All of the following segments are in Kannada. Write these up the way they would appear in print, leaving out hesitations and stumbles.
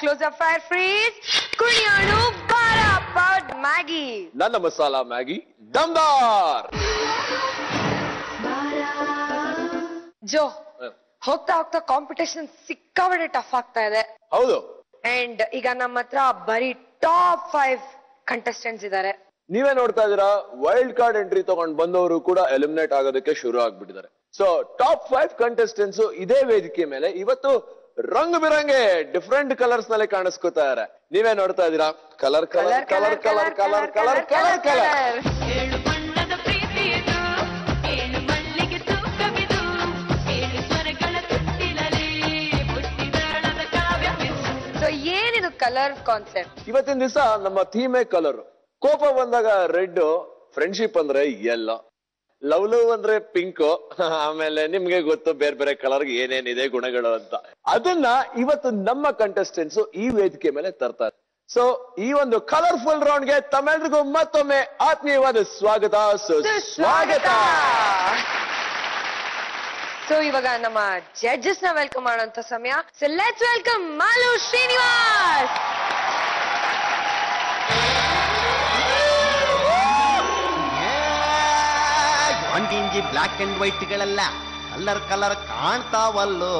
ಕ್ಲೋಸ್ ಅಪ್ ಫೈರ್ ಫ್ರೀಸ್ ಕುಣಿಯೋಣ ಬಾರಾಪಡ್ ಮ್ಯಾಗಿ ನನ್ನ ಮಸಾಲಾ ಮ್ಯಾಗಿ ದಮ್ದಾರ್ ಜೋ ಹೋಗ್ತಾ ಹೋಗ್ತಾ ಕಾಂಪಿಟೇಷನ್ ಸಿಕ್ಕಾಬಟ್ಟೆ ಟಫ್ ಆಗ್ತಾ ಇದೆ. ಹೌದು. ಅಂಡ್ ಈಗ ನಮ್ಮ ಹತ್ರ ಬರೀ ಟಾಪ್ 5 ಕಂಟೆಸ್ಟೆಂಟ್ಸ್ ಇದ್ದಾರೆ. ನೀವೇ ನೋಡ್ತಾ ಇದೀರಾ, ವೈಲ್ಡ್ ಕಾರ್ಡ್ ಎಂಟ್ರಿ ತಗೊಂಡ್ ಬಂದವರು ಕೂಡ ಎಲಿಮಿನೇಟ್ ಆಗೋದಕ್ಕೆ ಶುರು ಆಗ್ಬಿಟ್ಟಿದ್ದಾರೆ. ಸೊ ಟಾಪ್ 5 ಕಂಟೆಸ್ಟೆಂಟ್ಸ್ ಇದೇ ವೇದಿಕೆ ಮೇಲೆ ಇವತ್ತು ರಂಗ್ ಬಿರಂಗೆ ಡಿಫ್ರೆಂಟ್ ಕಲರ್ಸ್ ನಲ್ಲಿ ಕಾಣಿಸ್ಕೊತಾ ಇದಾರೆ. ನೀವೇ ನೋಡ್ತಾ ಇದೀರಾ, colour colour colour colour colour colour colour colour. ಏನಿದು ಕಲರ್ ಕಾನ್ಸೆಪ್ಟ್? ಇವತ್ತಿನ ದಿವಸ ನಮ್ಮ ಥೀಮೇ ಕಲರ್. ಕೋಪ ಬಂದಾಗ ರೆಡ್, ಫ್ರೆಂಡ್ಶಿಪ್ ಅಂದ್ರೆ ಯೆಲ್ಲೋ, ಲವ್ ಅಂದ್ರೆ ಪಿಂಕ್, ಆಮೇಲೆ ನಿಮ್ಗೆ ಗೊತ್ತು ಬೇರೆ ಬೇರೆ ಕಲರ್ ಏನೇನಿದೆ ಗುಣಗಳು ಅಂತ. ಅದನ್ನ ಇವತ್ತು ನಮ್ಮ ಕಂಟೆಸ್ಟೆಂಟ್ಸ್ ಈ ವೇದಿಕೆ ಮೇಲೆ ತರ್ತಾರೆ. ಸೊ ಈ ಒಂದು ಕಲರ್ಫುಲ್ ರೌಂಡ್ ಗೆ ತಮ್ಮೆಲ್ರಿಗೂ ಮತ್ತೊಮ್ಮೆ ಆತ್ಮೀಯವಾದ ಸ್ವಾಗತ, ಸುಸ್ವಾಗತ. ಸೊ ಇವಾಗ ನಮ್ಮ ಜಡ್ಜಸ್ ನ ವೆಲ್ಕಮ್ ಮಾಡುವಂತ ಸಮಯ. So let's welcome Malu Srinivas. ಒಂದಿಂಜಿ ಬ್ಲಾಕ್ ಅಂಡ್ ವೈಟ್ ಗಳೆಲ್ಲ ಕಲರ್ ಕಲರ್ ಕಾಣ್ತಾವಲ್ಲೋ.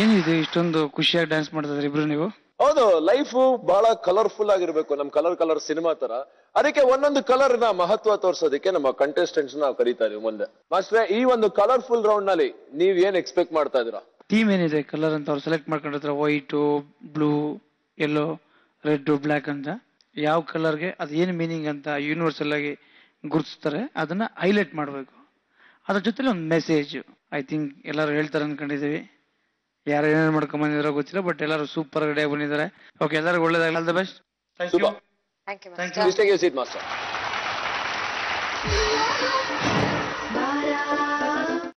ಏನಿದೆ ಇಷ್ಟೊಂದು ಖುಷಿಯಾಗಿ ಡ್ಯಾನ್ಸ್ ಮಾಡ್ತಿದ್ರಿ ಇಬ್ರು ನೀವು? ಹೌದು, ಲೈಫ್ ಬಹಳ ಕಲರ್ಫುಲ್ ಆಗಿರ್ಬೇಕು, ನಮ್ ಕಲರ್ ಸಿನಿಮಾ ತರ. ಅದಕ್ಕೆ ಒಂದೊಂದು ಕಲರ್ ನ ಮಹತ್ವ ತೋರ್ಸೋದಕ್ಕೆ ನಮ್ಮ ಕಂಟೆಸ್ಟೆಂಟ್ಸ್ ನಾವು ಕರೀತಾ ಇದೀವಿ ಮುಂದೆ. ಮಾಸ್ಟ್ರೆ, ಈ ಒಂದು ಕಲರ್ಫುಲ್ ರೌಂಡ್ ನಲ್ಲಿ ನೀವ್ ಏನ್ ಎಕ್ಸ್ಪೆಕ್ಟ್ ಮಾಡ್ತಾ ಇದೀರಾ? ಟೀಮ್ ಏನಿದೆ ಕಲರ್ ಅಂತ ಅವ್ರು ಸೆಲೆಕ್ಟ್ ಮಾಡ್ಕೊಂಡಿರ್ತಾರೆ, white, blue, yellow, red, black ಅಂತ. ಯಾವ ಕಲರ್ಗೆ ಅದು ಏನ್ ಮೀನಿಂಗ್ ಅಂತ ಯೂನಿವರ್ಸಲ್ ಆಗಿ ಗುರುತಿಸ್ತಾರೆ, ಅದನ್ನ ಹೈಲೈಟ್ ಮಾಡ್ಬೇಕು. ಅದ್ರ ಜೊತೆಲಿ ಒಂದು ಮೆಸೇಜ್ ಐ ಥಿಂಕ್ ಎಲ್ಲರೂ ಹೇಳ್ತಾರೆ ಅನ್ಕೊಂಡಿದೀವಿ. ಯಾರು ಏನೇನು ಮಾಡ್ಕೊಂಡ್ ಬಂದಿದಾರೋ ಗೊತ್ತಿಲ್ಲ, ಬಟ್ ಎಲ್ಲರೂ ಸೂಪರ್ ರೆಡಿ ಆಗಿ ಬಂದಿದ್ದಾರೆ. ಓಕೆ, ಎಲ್ಲರಿಗೂ ಒಳ್ಳೇದಾಗಲಿ, all the best. Thank you master.